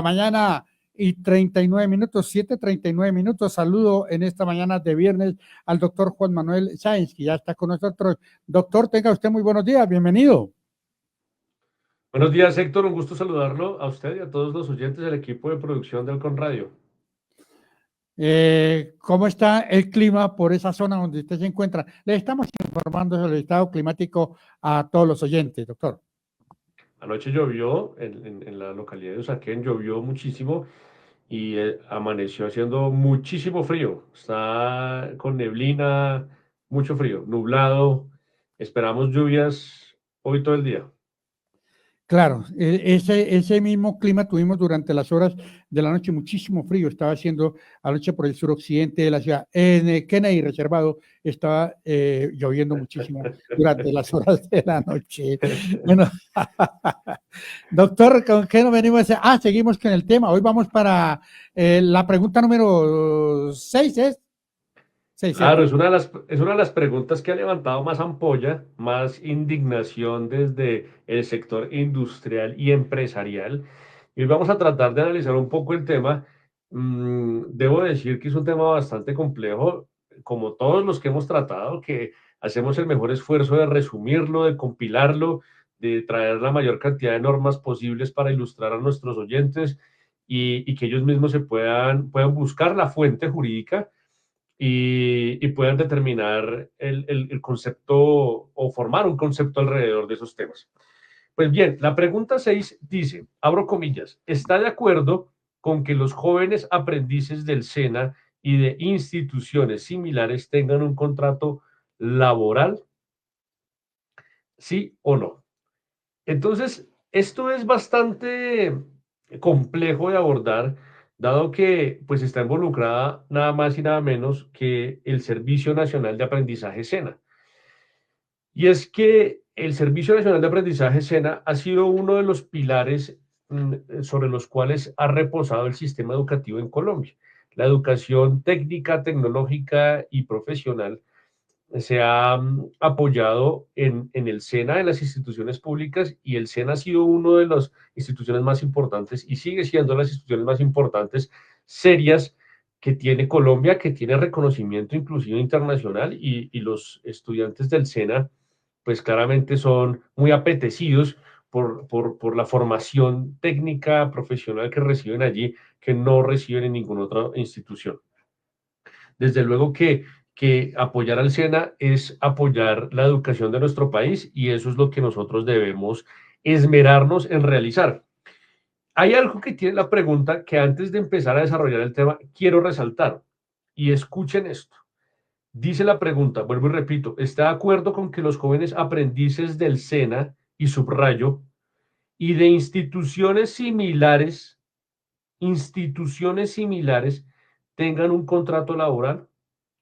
mañana y 39 minutos, 7:39 minutos. Saludo en esta mañana de viernes al doctor Juan Manuel Sáenz, que ya está con nosotros. Doctor, tenga usted muy buenos días, bienvenido. Buenos días, Héctor, un gusto saludarlo a usted y a todos los oyentes del equipo de producción del Conradio. ¿Cómo está el clima por esa zona donde usted se encuentra? Le estamos informando sobre el estado climático a todos los oyentes, doctor. Anoche llovió en la localidad de Usaquén, llovió muchísimo y amaneció haciendo muchísimo frío. Está con neblina, mucho frío, nublado. Esperamos lluvias hoy todo el día. Claro, ese mismo clima tuvimos durante las horas de la noche, muchísimo frío estaba haciendo anoche por el suroccidente de la ciudad. En Kennedy Reservado estaba lloviendo muchísimo durante las horas de la noche. Bueno, doctor, ¿con qué nos venimos a hacer? Seguimos con el tema. Hoy vamos para la pregunta número 6, ¿es? 6, Claro, ¿cierto? es una de las preguntas que ha levantado más ampolla, más indignación desde el sector industrial y empresarial. Y hoy vamos a tratar de analizar un poco el tema. Debo decir que es un tema bastante complejo, como todos los que hemos tratado, que hacemos el mejor esfuerzo de resumirlo, de compilarlo, de traer la mayor cantidad de normas posibles para ilustrar a nuestros oyentes y que ellos mismos puedan buscar la fuente jurídica y puedan determinar el concepto o formar un concepto alrededor de esos temas. Pues bien, la pregunta 6 dice, abro comillas, ¿está de acuerdo con que los jóvenes aprendices del SENA y de instituciones similares tengan un contrato laboral? ¿Sí o no? Entonces, esto es bastante complejo de abordar, dado que pues está involucrada nada más y nada menos que el Servicio Nacional de Aprendizaje SENA. Y es que el Servicio Nacional de Aprendizaje SENA ha sido uno de los pilares sobre los cuales ha reposado el sistema educativo en Colombia. La educación técnica, tecnológica y profesional se ha apoyado en el SENA, en las instituciones públicas, y el SENA ha sido una de las instituciones más importantes y sigue siendo las instituciones más importantes, serias, que tiene Colombia, que tiene reconocimiento inclusive internacional, y los estudiantes del SENA, pues claramente son muy apetecidos por la formación técnica, profesional que reciben allí, que no reciben en ninguna otra institución. Desde luego que apoyar al SENA es apoyar la educación de nuestro país y eso es lo que nosotros debemos esmerarnos en realizar. Hay algo que tiene la pregunta que antes de empezar a desarrollar el tema quiero resaltar y escuchen esto. Dice la pregunta, vuelvo y repito, ¿está de acuerdo con que los jóvenes aprendices del SENA y subrayo y de instituciones similares tengan un contrato laboral?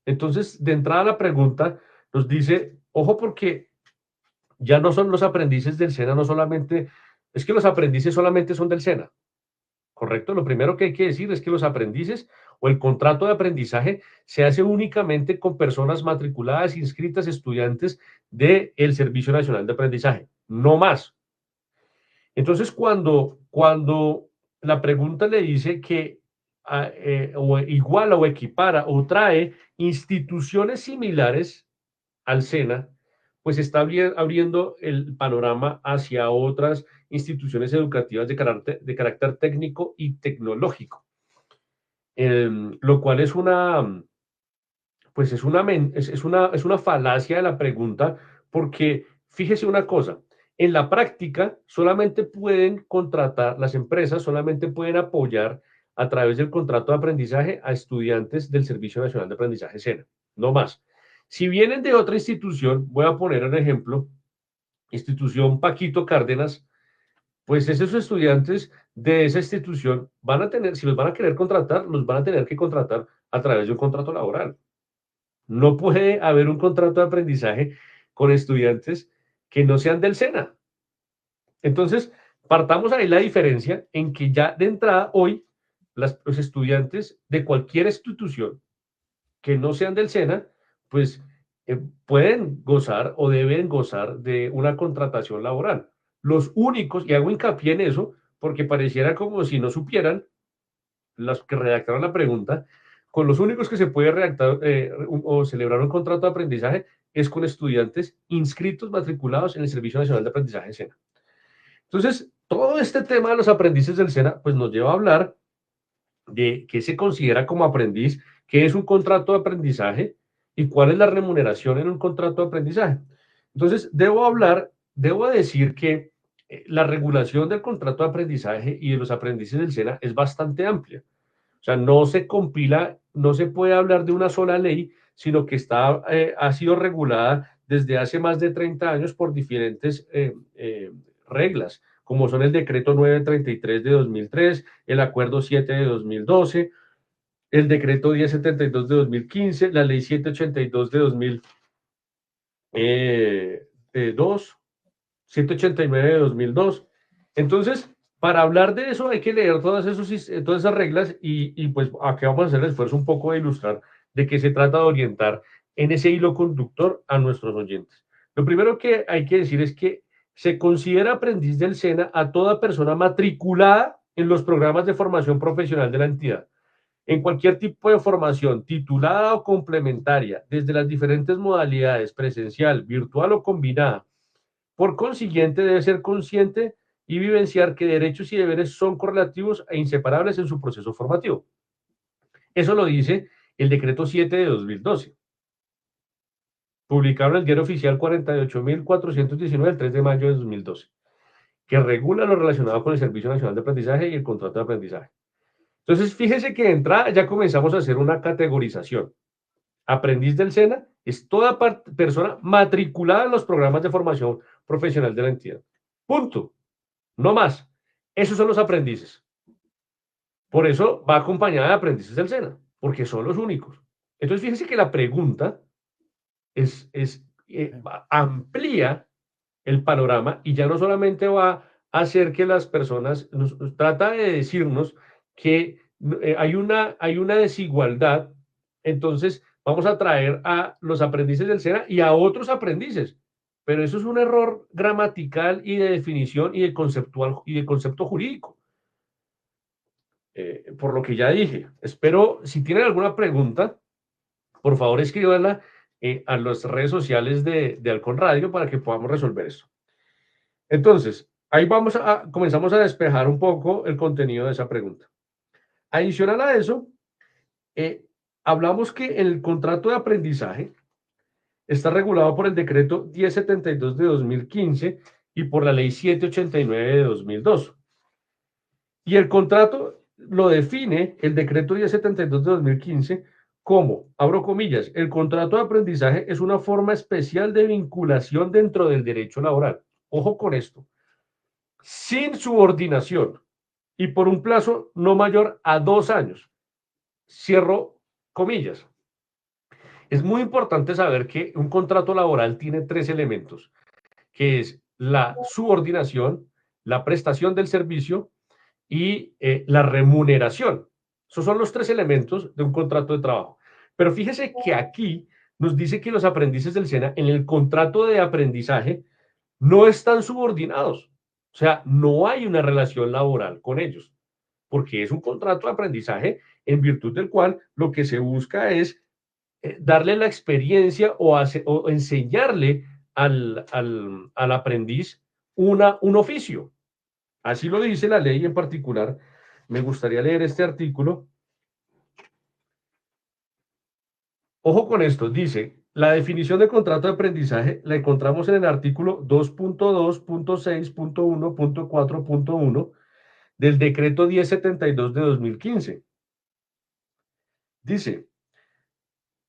Entonces, de entrada la pregunta nos dice, ojo porque ya no son los aprendices del SENA, no solamente, es que los aprendices solamente son del SENA, ¿correcto? Lo primero que hay que decir es que los aprendices o el contrato de aprendizaje se hace únicamente con personas matriculadas, inscritas, estudiantes del Servicio Nacional de Aprendizaje, no más. Entonces, cuando la pregunta le dice que o iguala o equipara o trae instituciones similares al SENA, pues está abriendo el panorama hacia otras instituciones educativas de carácter técnico y tecnológico, lo cual pues es una falacia de la pregunta, porque fíjese una cosa, en la práctica solamente pueden contratar, las empresas solamente pueden apoyar a través del contrato de aprendizaje a estudiantes del Servicio Nacional de Aprendizaje SENA, no más. Si vienen de otra institución, voy a poner un ejemplo, institución Paquito Cárdenas, pues esos estudiantes de esa institución van a tener, si los van a querer contratar, los van a tener que contratar a través de un contrato laboral. No puede haber un contrato de aprendizaje con estudiantes que no sean del SENA. Entonces, partamos ahí la diferencia en que ya de entrada hoy los estudiantes de cualquier institución que no sean del SENA, pues pueden gozar o deben gozar de una contratación laboral. Los únicos, y hago hincapié en eso, porque pareciera como si no supieran los que redactaron la pregunta, con los únicos que se puede redactar o celebrar un contrato de aprendizaje es con estudiantes inscritos, matriculados en el Servicio Nacional de Aprendizaje SENA. Entonces, todo este tema de los aprendices del SENA, pues nos lleva a hablar de qué se considera como aprendiz, qué es un contrato de aprendizaje y cuál es la remuneración en un contrato de aprendizaje. Entonces, debo decir que la regulación del contrato de aprendizaje y de los aprendices del SENA es bastante amplia. O sea, no se compila, no se puede hablar de una sola ley, sino que ha sido regulada desde hace más de 30 años por diferentes reglas, como son el decreto 933 de 2003, el acuerdo 7 de 2012, el decreto 1072 de 2015, la ley 782 de 2002, 189 de 2002. Entonces, para hablar de eso hay que leer todas esas reglas y pues aquí vamos a hacer el esfuerzo un poco de ilustrar de qué se trata de orientar en ese hilo conductor a nuestros oyentes. Lo primero que hay que decir es que se considera aprendiz del SENA a toda persona matriculada en los programas de formación profesional de la entidad, en cualquier tipo de formación titulada o complementaria, desde las diferentes modalidades presencial, virtual o combinada. Por consiguiente, debe ser consciente y vivenciar que derechos y deberes son correlativos e inseparables en su proceso formativo. Eso lo dice el decreto 7 de 2012, publicado en el diario oficial 48.419 el 3 de mayo de 2012, que regula lo relacionado con el Servicio Nacional de Aprendizaje y el contrato de aprendizaje. Entonces, fíjese que de entrada ya comenzamos a hacer una categorización. Aprendiz del SENA es toda persona matriculada en los programas de formación profesional de la entidad. Punto. No más. Esos son los aprendices. Por eso va acompañada de aprendices del SENA, porque son los únicos. Entonces, fíjense que la pregunta amplía el panorama y ya no solamente va a hacer que las personas, trata de decirnos que hay una desigualdad, entonces vamos a traer a los aprendices del SENA y a otros aprendices. Pero eso es un error gramatical y de definición y de concepto jurídico. Por lo que ya dije, espero, si tienen alguna pregunta, por favor escríbanla a las redes sociales de Halcón Radio para que podamos resolver eso. Entonces, ahí comenzamos a despejar un poco el contenido de esa pregunta. Adicional a eso, hablamos que el contrato de aprendizaje está regulado por el decreto 1072 de 2015 y por la ley 789 de 2002. Y el contrato lo define el decreto 1072 de 2015 como, abro comillas, el contrato de aprendizaje es una forma especial de vinculación dentro del derecho laboral. Ojo con esto. Sin subordinación y por un plazo no mayor a 2 años. Cierro comillas. Es muy importante saber que un contrato laboral tiene 3 elementos, que es la subordinación, la prestación del servicio y la remuneración. Esos son los 3 elementos de un contrato de trabajo. Pero fíjese que aquí nos dice que los aprendices del SENA en el contrato de aprendizaje no están subordinados. O sea, no hay una relación laboral con ellos, porque es un contrato de aprendizaje en virtud del cual lo que se busca es darle la experiencia o enseñarle al aprendiz un oficio. Así lo dice la ley en particular. Me gustaría leer este artículo. Ojo con esto, dice, la definición de contrato de aprendizaje la encontramos en el artículo 2.2.6.1.4.1 del decreto 1072 de 2015. Dice,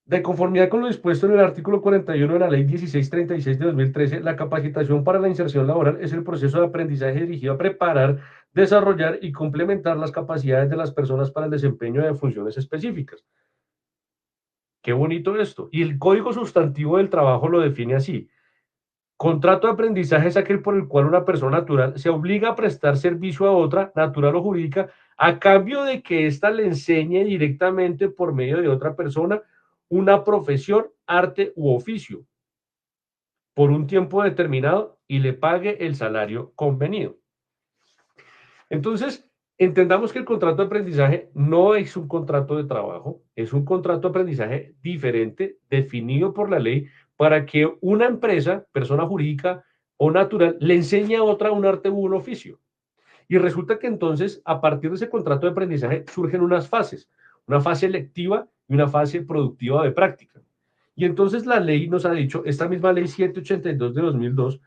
de conformidad con lo dispuesto en el artículo 41 de la ley 1636 de 2013, la capacitación para la inserción laboral es el proceso de aprendizaje dirigido a preparar, desarrollar y complementar las capacidades de las personas para el desempeño de funciones específicas. Qué bonito esto. Y el Código Sustantivo del Trabajo lo define así. Contrato de aprendizaje es aquel por el cual una persona natural se obliga a prestar servicio a otra, natural o jurídica, a cambio de que ésta le enseñe directamente por medio de otra persona una profesión, arte u oficio por un tiempo determinado y le pague el salario convenido. Entonces, entendamos que el contrato de aprendizaje no es un contrato de trabajo, es un contrato de aprendizaje diferente, definido por la ley, para que una empresa, persona jurídica o natural, le enseñe a otra un arte u un oficio. Y resulta que entonces, a partir de ese contrato de aprendizaje, surgen unas fases, una fase lectiva y una fase productiva de práctica. Y entonces la ley nos ha dicho, esta misma ley 782 de 2002,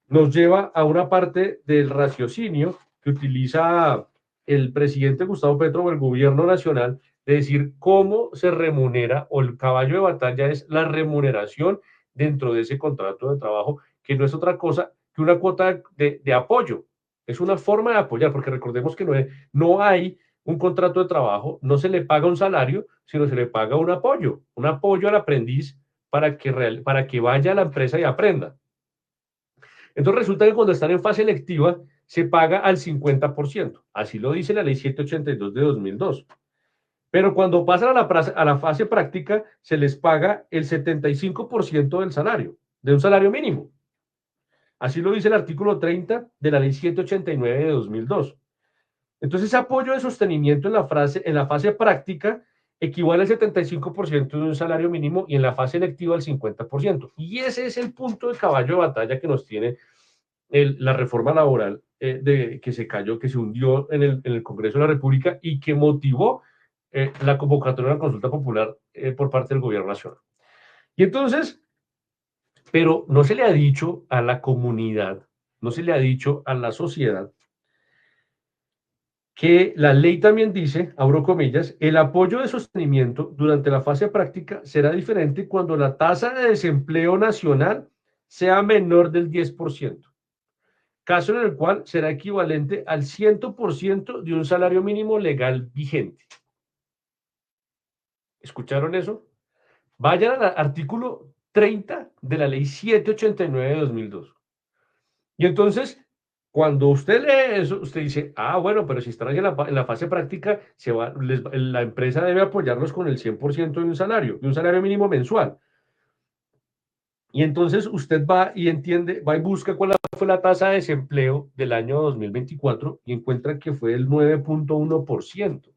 nos lleva a una parte del raciocinio que utiliza el presidente Gustavo Petro o el gobierno nacional, de decir cómo se remunera, o el caballo de batalla es la remuneración dentro de ese contrato de trabajo, que no es otra cosa que una cuota de apoyo. Es una forma de apoyar, porque recordemos que no hay un contrato de trabajo, no se le paga un salario, sino se le paga un apoyo al aprendiz para que vaya a la empresa y aprenda. Entonces resulta que cuando están en fase lectiva se paga al 50%. Así lo dice la ley 782 de 2002. Pero cuando pasan a la fase práctica, se les paga el 75% del salario, de un salario mínimo. Así lo dice el artículo 30 de la ley 789 de 2002. Entonces, ese apoyo de sostenimiento en la fase práctica equivale al 75% de un salario mínimo y en la fase electiva al 50%. Y ese es el punto de caballo de batalla que nos tiene la reforma laboral que se cayó, que se hundió en el Congreso de la República y que motivó la convocatoria de una consulta popular por parte del gobierno nacional. Y entonces, pero no se le ha dicho a la comunidad, no se le ha dicho a la sociedad que la ley también dice, abro comillas, el apoyo de sostenimiento durante la fase práctica será diferente cuando la tasa de desempleo nacional sea menor del 10%, caso en el cual será equivalente al 100% de un salario mínimo legal vigente. ¿Escucharon eso? Vayan al artículo 30 de la ley 789 de 2002. Y entonces, cuando usted lee eso, usted dice, ah, bueno, pero si están en la fase práctica, la empresa debe apoyarlos con el 100% de un salario mínimo mensual. Y entonces usted va y entiende, va y busca cuál fue la tasa de desempleo del año 2024 y encuentra que fue el 9.1%.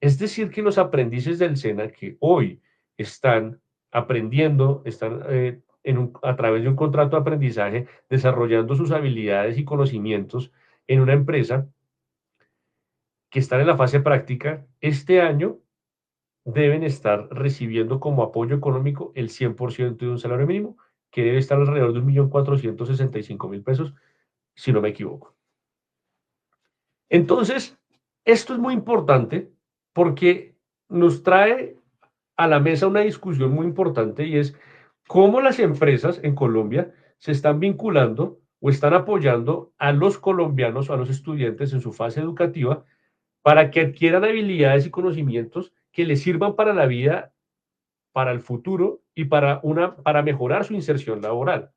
Es decir, que los aprendices del SENA que hoy están aprendiendo, están a través de un contrato de aprendizaje, desarrollando sus habilidades y conocimientos en una empresa que están en la fase práctica, este año deben estar recibiendo como apoyo económico el 100% de un salario mínimo, que debe estar alrededor de 1.465.000 pesos, si no me equivoco. Entonces, esto es muy importante porque nos trae a la mesa una discusión muy importante y es cómo las empresas en Colombia se están vinculando o están apoyando a los colombianos o a los estudiantes en su fase educativa para que adquieran habilidades y conocimientos que les sirvan para la vida, para el futuro y para mejorar su inserción laboral.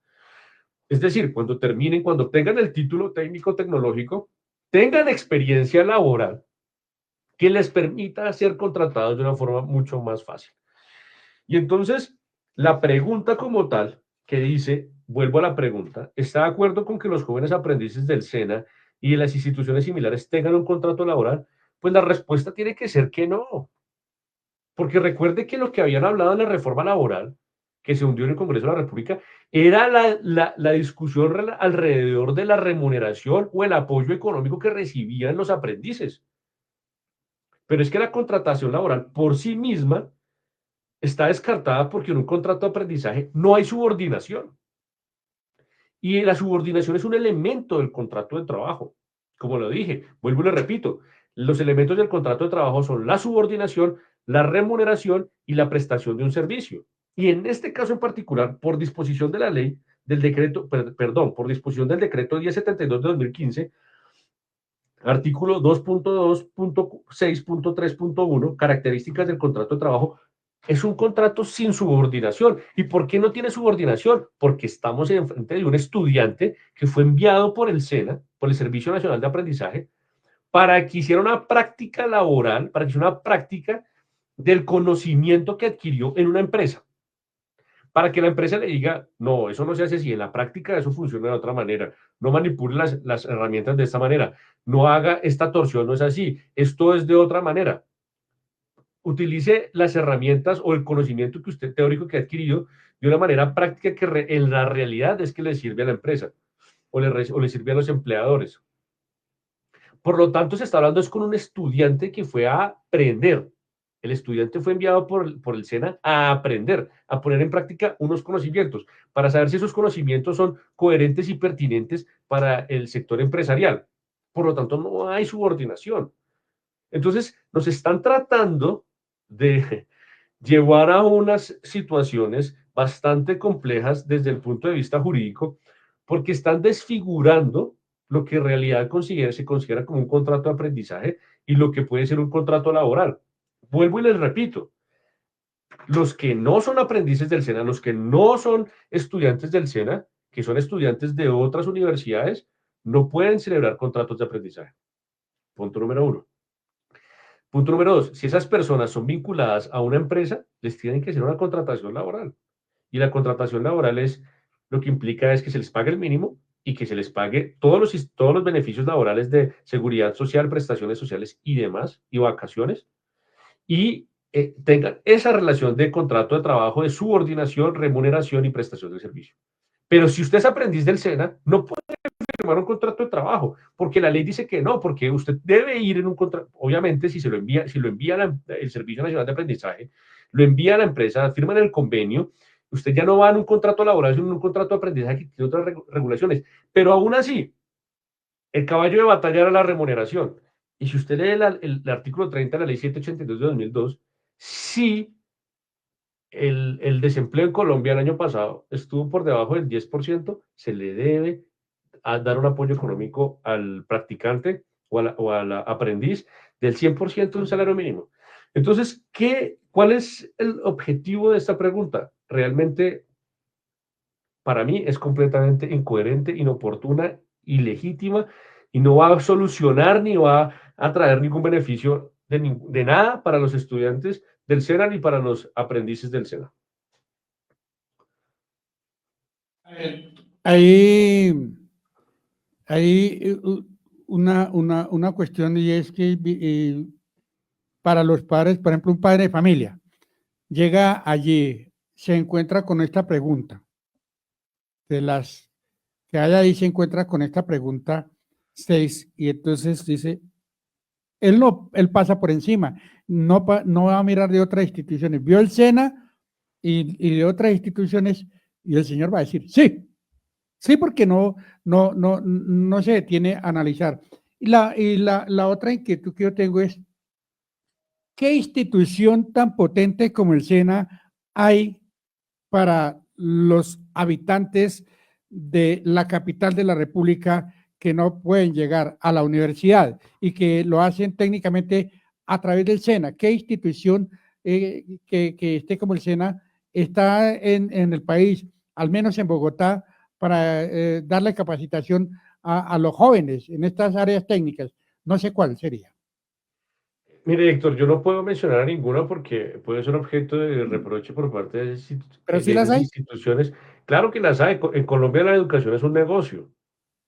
Es decir, cuando tengan el título técnico tecnológico, tengan experiencia laboral que les permita ser contratados de una forma mucho más fácil. Y entonces, la pregunta como tal, que dice, vuelvo a la pregunta, ¿está de acuerdo con que los jóvenes aprendices del SENA y de las instituciones similares tengan un contrato laboral? Pues la respuesta tiene que ser que no. Porque recuerde que lo que habían hablado en la reforma laboral, que se hundió en el Congreso de la República, era la discusión alrededor de la remuneración o el apoyo económico que recibían los aprendices. Pero es que la contratación laboral por sí misma está descartada porque en un contrato de aprendizaje no hay subordinación. Y la subordinación es un elemento del contrato de trabajo. Como lo dije, vuelvo y le repito, los elementos del contrato de trabajo son la subordinación, la remuneración y la prestación de un servicio. Y en este caso en particular, por disposición de la ley, del decreto, perdón, por disposición del decreto 1072 de 2015, artículo 2.2.6.3.1, características del contrato de trabajo, es un contrato sin subordinación. ¿Y por qué no tiene subordinación? Porque estamos en frente de un estudiante que fue enviado por el SENA, por el Servicio Nacional de Aprendizaje, para que hiciera una práctica laboral, para que hiciera una práctica del conocimiento que adquirió en una empresa. para que la empresa le diga, no, eso no se hace así, en la práctica eso funciona de otra manera, no manipule las herramientas de esta manera, no haga esta torsión, no es así, esto es de otra manera. Utilice las herramientas o el conocimiento que usted teórico que ha adquirido de una manera práctica que en la realidad es que le sirve a la empresa o le sirve a los empleadores. Por lo tanto, se está hablando es con un estudiante que fue a aprender. El estudiante fue enviado por el SENA a aprender, a poner en práctica unos conocimientos, para saber si esos conocimientos son coherentes y pertinentes para el sector empresarial. Por lo tanto, no hay subordinación. Entonces, nos están tratando de llevar a unas situaciones bastante complejas desde el punto de vista jurídico, porque están desfigurando lo que en realidad se considera como un contrato de aprendizaje y lo que puede ser un contrato laboral. Vuelvo y les repito, los que no son aprendices del SENA, los que no son estudiantes del SENA, que son estudiantes de otras universidades, no pueden celebrar contratos de aprendizaje. Punto número uno. Punto número dos, si esas personas son vinculadas a una empresa, les tienen que hacer una contratación laboral. Y la contratación laboral es, lo que implica es que se les pague el mínimo y que se les pague todos los beneficios laborales de seguridad social, prestaciones sociales y demás, y vacaciones, y tengan esa relación de contrato de trabajo, de subordinación, remuneración y prestación de servicio. Pero si usted es aprendiz del SENA, no puede firmar un contrato de trabajo, porque la ley dice que no, porque usted debe ir en un contrato, obviamente si lo envía el Servicio Nacional de Aprendizaje, lo envía a la empresa, firman el convenio, usted ya no va en un contrato laboral, sino en un contrato de aprendizaje que tiene otras regulaciones, pero aún así, el caballo de batalla era la remuneración. Y si usted lee el artículo 30 de la ley 782 de 2002, sí el desempleo en Colombia el año pasado estuvo por debajo del 10%, se le debe a dar un apoyo económico al practicante o a la aprendiz del 100% de un salario mínimo. Entonces, ¿cuál es el objetivo de esta pregunta? Realmente, para mí, es completamente incoherente, inoportuna, ilegítima y no va a solucionar ni va a traer ningún beneficio de nada para los estudiantes del SENA ni para los aprendices del SENA. Ahí, ahí una cuestión y es que para los padres, por ejemplo, un padre de familia llega allí, se encuentra con esta pregunta, de las que hay ahí se encuentra con esta pregunta 6 y entonces dice, él pasa por encima, no va a mirar de otras instituciones, vio el SENA y de otras instituciones y el señor va a decir, sí, sí, porque no se detiene a analizar. La otra inquietud que yo tengo es, ¿qué institución tan potente como el SENA hay para los habitantes de la capital de la República que no pueden llegar a la universidad y que lo hacen técnicamente a través del SENA? ¿Qué institución que esté como el SENA está en el país, al menos en Bogotá, para darle capacitación a los jóvenes en estas áreas técnicas? No sé cuál sería. Mire, Héctor, yo no puedo mencionar a ninguna porque puede ser objeto de reproche por parte Pero sí de las esas hay. instituciones. Claro que las hay. En Colombia la educación es un negocio.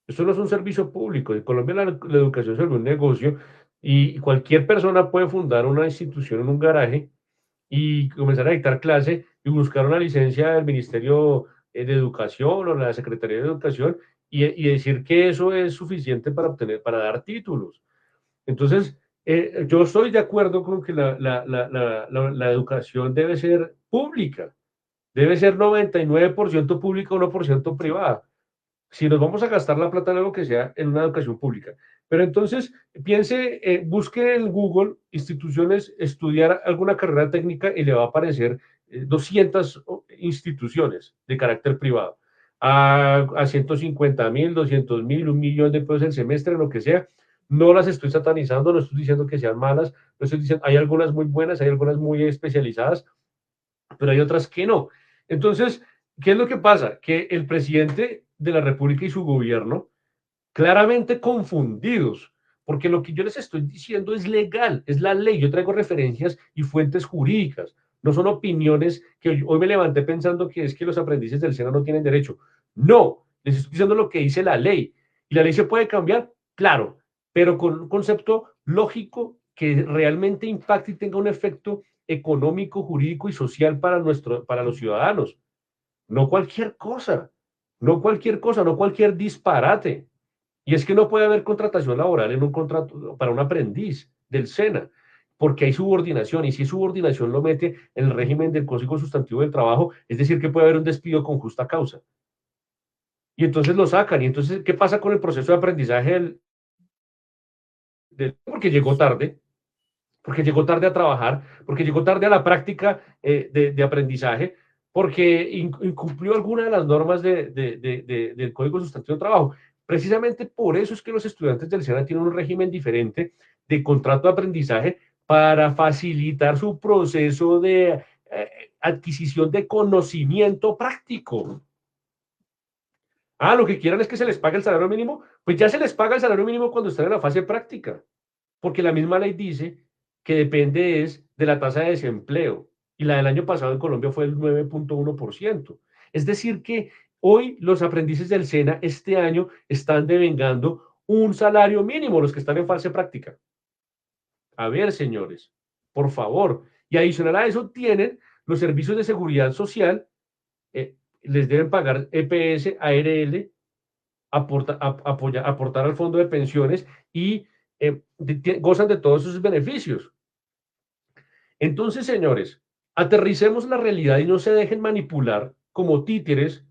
Eso no es un servicio público. En Colombia la educación es un negocio y cualquier persona puede fundar una institución en un garaje y comenzar a dictar clase y buscar una licencia del Ministerio de Educación o la Secretaría de Educación y decir que eso es suficiente para dar títulos. Entonces, yo estoy de acuerdo con que la educación debe ser pública, debe ser 99% pública, 1% privada. Si nos vamos a gastar la plata en algo que sea en una educación pública. Pero entonces, piense, busque en Google instituciones, estudiar alguna carrera técnica y le va a aparecer 200 instituciones de carácter privado. A 150.000, 200.000, 1.000.000 de pesos el semestre, lo que sea. No las estoy satanizando, no estoy diciendo que sean malas, no estoy diciendo, hay algunas muy buenas, hay algunas muy especializadas, pero hay otras que no. Entonces, ¿qué es lo que pasa? Que el presidente de la República y su gobierno, claramente confundidos, porque lo que yo les estoy diciendo es legal, es la ley. Yo traigo referencias y fuentes jurídicas. No son opiniones que hoy me levanté pensando que es que los aprendices del SENA no tienen derecho. No, les estoy diciendo lo que dice la ley. ¿Y la ley se puede cambiar? Claro, pero con un concepto lógico que realmente impacte y tenga un efecto económico, jurídico y social para los ciudadanos. No cualquier cosa, no cualquier cosa, no cualquier disparate. Y es que no puede haber contratación laboral en un contrato para un aprendiz del SENA, porque hay subordinación, y si subordinación lo mete en el régimen del Código Sustantivo del Trabajo, es decir, que puede haber un despido con justa causa. Y entonces lo sacan, y entonces, ¿qué pasa con el proceso de aprendizaje porque llegó tarde a trabajar, porque llegó tarde a la práctica de aprendizaje, porque incumplió alguna de las normas del Código Sustantivo de Trabajo. Precisamente por eso es que los estudiantes del SENA tienen un régimen diferente de contrato de aprendizaje para facilitar su proceso de adquisición de conocimiento práctico. Ah, lo que quieran es que se les pague el salario mínimo, pues ya se les paga el salario mínimo cuando están en la fase práctica, porque la misma ley dice que depende es de la tasa de desempleo, y la del año pasado en Colombia fue el 9,1%. Es decir, que hoy los aprendices del SENA este año están devengando un salario mínimo, los que están en fase práctica. A ver, señores, por favor. Y adicional a eso tienen los servicios de seguridad social, les deben pagar EPS, ARL, aportar al fondo de pensiones y gozan de todos esos beneficios. Entonces, señores, aterricemos la realidad y no se dejen manipular como títeres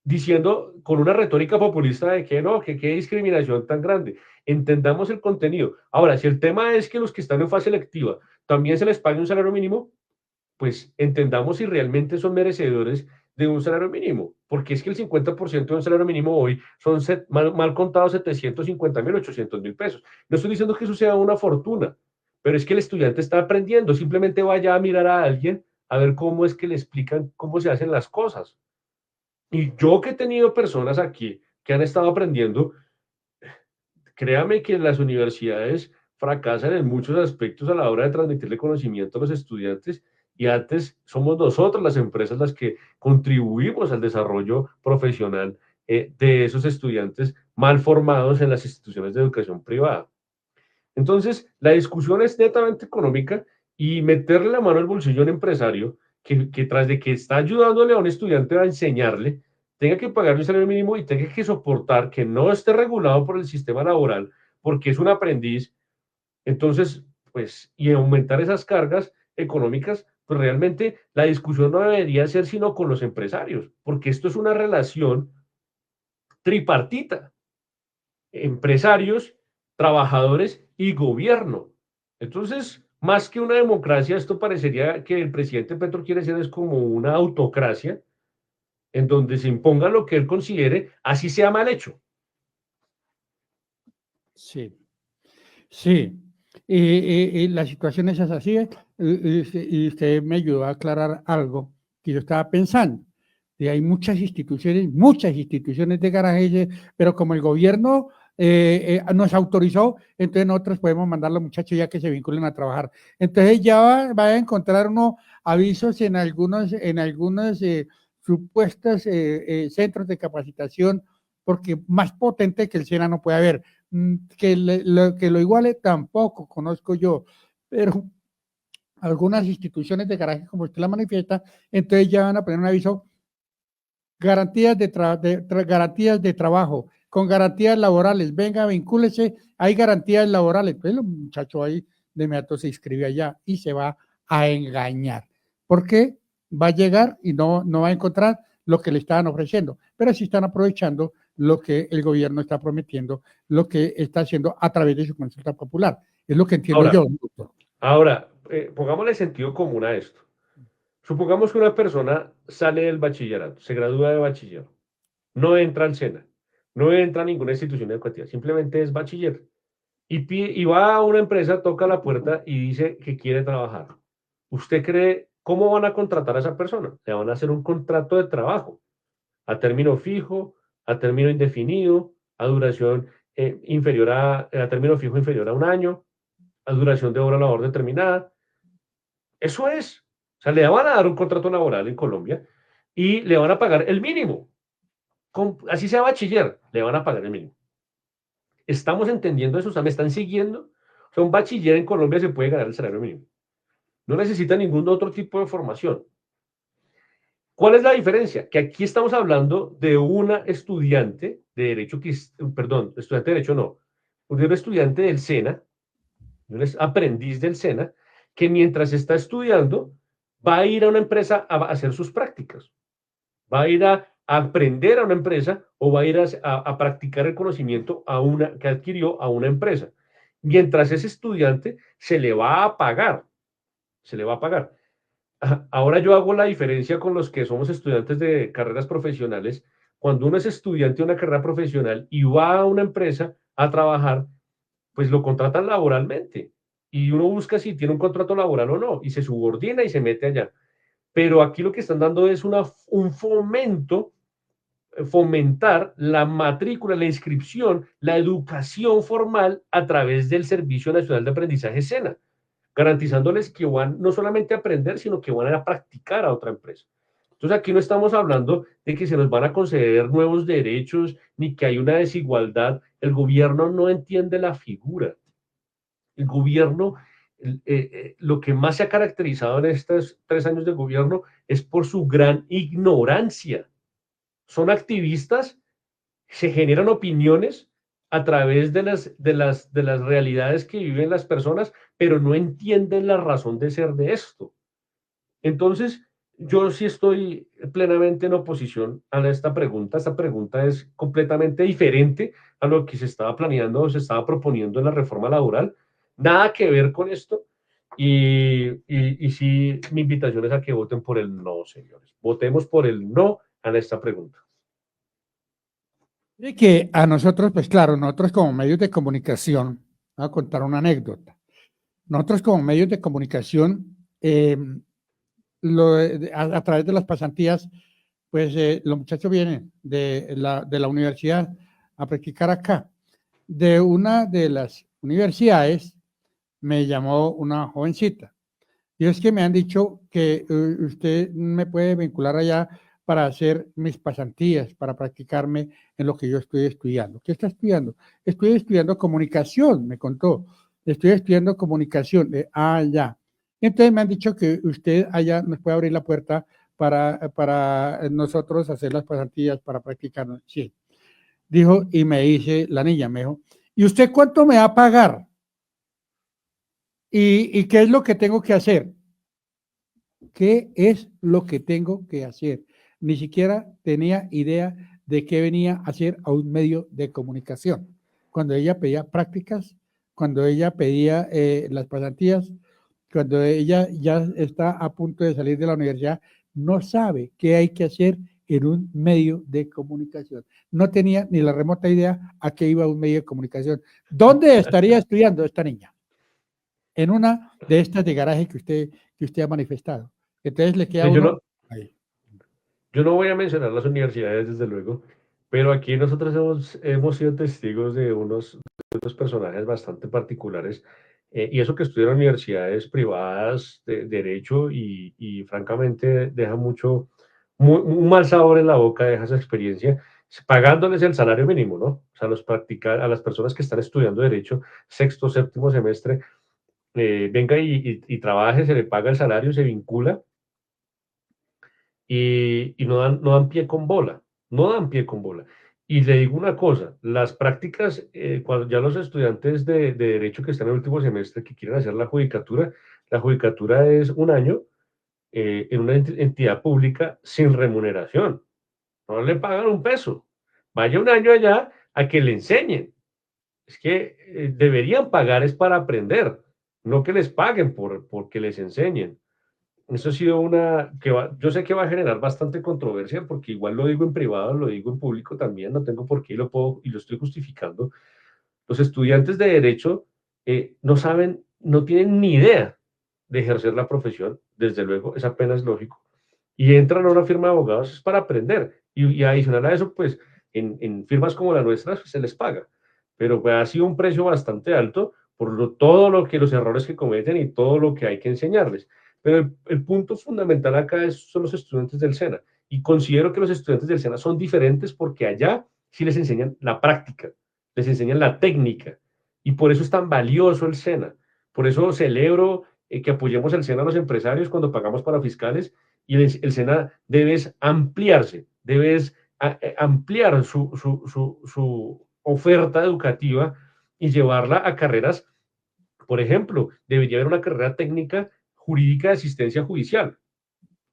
diciendo con una retórica populista de que no, que qué discriminación tan grande. Entendamos el contenido. Ahora, si el tema es que los que están en fase electiva también se les pague un salario mínimo, pues entendamos si realmente son merecedores de un salario mínimo, porque es que el 50% de un salario mínimo hoy son mal contados 750.000, 800.000 pesos. No estoy diciendo que eso sea una fortuna, pero es que el estudiante está aprendiendo, simplemente vaya a mirar a alguien a ver cómo es que le explican cómo se hacen las cosas. Y yo que he tenido personas aquí que han estado aprendiendo, créame que las universidades fracasan en muchos aspectos a la hora de transmitirle conocimiento a los estudiantes y antes somos nosotros las empresas las que contribuimos al desarrollo profesional de esos estudiantes mal formados en las instituciones de educación privada. Entonces, la discusión es netamente económica y meterle la mano al bolsillo a un empresario que tras de que está ayudándole a un estudiante a enseñarle, tenga que pagar un salario mínimo y tenga que soportar que no esté regulado por el sistema laboral porque es un aprendiz. Entonces, pues, y aumentar esas cargas económicas, pues realmente la discusión no debería ser sino con los empresarios, porque esto es una relación tripartita: empresarios, trabajadores y gobierno. Entonces, más que una democracia, esto parecería que el presidente Petro quiere ser es como una autocracia en donde se imponga lo que él considere, así sea mal hecho. Sí, sí. Y la situación es así, y usted me ayudó a aclarar algo que yo estaba pensando. Y hay muchas instituciones de garaje, pero como el gobierno nos autorizó, entonces nosotros podemos mandar a los muchachos ya que se vinculen a trabajar. Entonces ya va a encontrar unos avisos en algunos supuestos centros de capacitación, porque más potente que el SENA no puede haber. Que lo iguale tampoco conozco yo, pero algunas instituciones de garaje, como usted la manifiesta, entonces ya van a poner un aviso: garantías garantías de trabajo, con garantías laborales, venga, vincúlese, hay garantías laborales. Pues el muchacho ahí de inmediato se inscribe allá y se va a engañar, porque va a llegar y no va a encontrar lo que le estaban ofreciendo, pero sí están aprovechando lo que el gobierno está prometiendo, lo que está haciendo a través de su consulta popular. Es lo que entiendo Ahora, yo, doctor. ahora, pongámosle sentido común a esto. Supongamos que una persona sale del bachillerato, se gradúa de bachiller, no entra al SENA, no entra a ninguna institución educativa, simplemente es bachiller. Y va a una empresa, toca la puerta y dice que quiere trabajar. ¿Usted cree cómo van a contratar a esa persona? Le van a hacer un contrato de trabajo a término fijo, a término indefinido, a duración a término fijo inferior a un año, a duración de hora labor determinada. Eso es. O sea, le van a dar un contrato laboral en Colombia y le van a pagar el mínimo. Así sea bachiller, le van a pagar el mínimo. ¿Estamos entendiendo eso? O sea, ¿me están siguiendo? O sea, un bachiller en Colombia se puede ganar el salario mínimo. No necesita ningún otro tipo de formación. ¿Cuál es la diferencia? Que aquí estamos hablando de una estudiante de derecho, perdón, estudiante de derecho no, de un estudiante del SENA, un aprendiz del SENA, que mientras está estudiando va a ir a una empresa a hacer sus prácticas, va a ir a aprender a una empresa o va a ir a practicar el conocimiento que adquirió a una empresa. Mientras ese estudiante se le va a pagar, se le va a pagar. Ahora yo hago la diferencia con los que somos estudiantes de carreras profesionales. Cuando uno es estudiante de una carrera profesional y va a una empresa a trabajar, pues lo contratan laboralmente y uno busca si tiene un contrato laboral o no y se subordina y se mete allá. Pero aquí lo que están dando es un fomento, fomentar la matrícula, la inscripción, la educación formal a través del Servicio Nacional de Aprendizaje SENA, garantizándoles que van no solamente a aprender, sino que van a practicar a otra empresa. Entonces aquí no estamos hablando de que se nos van a conceder nuevos derechos ni que hay una desigualdad. El gobierno no entiende la figura. El gobierno, lo que más se ha caracterizado en estos 3 años de gobierno es por su gran ignorancia. Son activistas, se generan opiniones a través de las realidades que viven las personas, pero no entienden la razón de ser de esto. Entonces, yo sí estoy plenamente en oposición a esta pregunta. Esta pregunta es completamente diferente a lo que se estaba planeando o se estaba proponiendo en la reforma laboral. Nada que ver con esto. Y sí, mi invitación es a que voten por el no, señores. Votemos por el no a esta pregunta. Y que a nosotros, pues claro, nosotros como medios de comunicación, voy a contar una anécdota. Nosotros como medios de comunicación, a través de las pasantías, pues los muchachos vienen de la universidad a practicar acá. De una de las universidades me llamó una jovencita. Y es que me han dicho que usted me puede vincular allá para hacer mis pasantías, para practicarme en lo que yo estoy estudiando. ¿Qué está estudiando? Estoy estudiando comunicación, me contó. Estoy estudiando comunicación. Ya. Entonces me han dicho que usted allá nos puede abrir la puerta para nosotros hacer las pasantías, para practicarnos. Sí. Dijo, y me dice la niña, me dijo, ¿y usted cuánto me va a pagar? ¿Y qué es lo que tengo que hacer? ¿Qué es lo que tengo que hacer? Ni siquiera tenía idea de qué venía a hacer a un medio de comunicación. Cuando ella pedía prácticas, cuando ella pedía las pasantías, cuando ella ya está a punto de salir de la universidad, no sabe qué hay que hacer en un medio de comunicación. No tenía ni la remota idea a qué iba un medio de comunicación. ¿Dónde estaría estudiando esta niña? En una de estas de garaje que usted ha manifestado. Entonces le queda Sí, yo uno no, ahí. yo no voy a mencionar las universidades, desde luego, pero aquí nosotros hemos sido testigos de unos personajes bastante particulares, y eso que estudian en universidades privadas de derecho y francamente deja un mal sabor en la boca, deja esa experiencia, pagándoles el salario mínimo, ¿no? O sea, a las personas que están estudiando derecho, sexto, séptimo semestre, venga y trabaje, se le paga el salario, se vincula y no dan pie con bola, no dan pie con bola. Y le digo una cosa, las prácticas, cuando ya los estudiantes de derecho que están en el último semestre que quieren hacer la judicatura es un año en una entidad pública sin remuneración, no le pagan un peso. Vaya un año allá a que le enseñen. Es que deberían pagar es para aprender, no que les paguen porque les enseñen. Eso ha sido yo sé que va a generar bastante controversia porque igual lo digo en privado, lo digo en público también, no tengo por qué y lo estoy justificando. Los estudiantes de derecho no saben, no tienen ni idea de ejercer la profesión, desde luego, es apenas lógico. Y entran a una firma de abogados es para aprender. Y adicional a eso, pues en firmas como la nuestra pues, se les paga. Pero pues, ha sido un precio bastante alto por todo lo que los errores que cometen y todo lo que hay que enseñarles. Pero el punto fundamental acá son los estudiantes del SENA. Y considero que los estudiantes del SENA son diferentes porque allá sí les enseñan la práctica, les enseñan la técnica. Y por eso es tan valioso el SENA. Por eso celebro que apoyemos el SENA a los empresarios cuando pagamos para fiscales, y el SENA debe ampliarse, debe ampliar su oferta educativa y llevarla a carreras. Por ejemplo, debería haber una carrera técnica jurídica de asistencia judicial,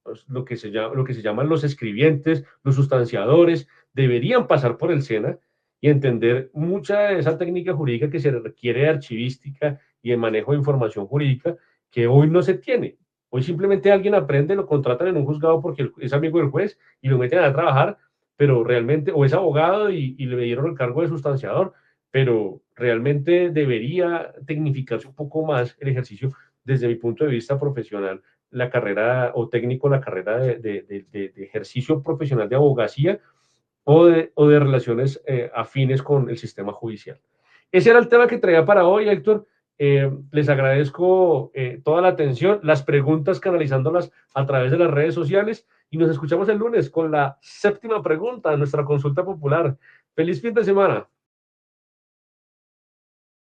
pues, lo que se llaman los escribientes, los sustanciadores, deberían pasar por el SENA y entender mucha de esa técnica jurídica que se requiere de archivística y de manejo de información jurídica, que hoy no se tiene. Hoy simplemente alguien aprende, lo contratan en un juzgado porque es amigo del juez y lo meten a trabajar, pero realmente, o es abogado y le dieron el cargo de sustanciador, pero realmente debería tecnificarse un poco más el ejercicio desde mi punto de vista profesional, la carrera o técnico, la carrera de ejercicio profesional de abogacía o de relaciones afines con el sistema judicial. Ese era el tema que traía para hoy, Héctor. Les agradezco toda la atención, las preguntas canalizándolas a través de las redes sociales, y nos escuchamos el lunes con la séptima pregunta de nuestra consulta popular. Feliz fin de semana.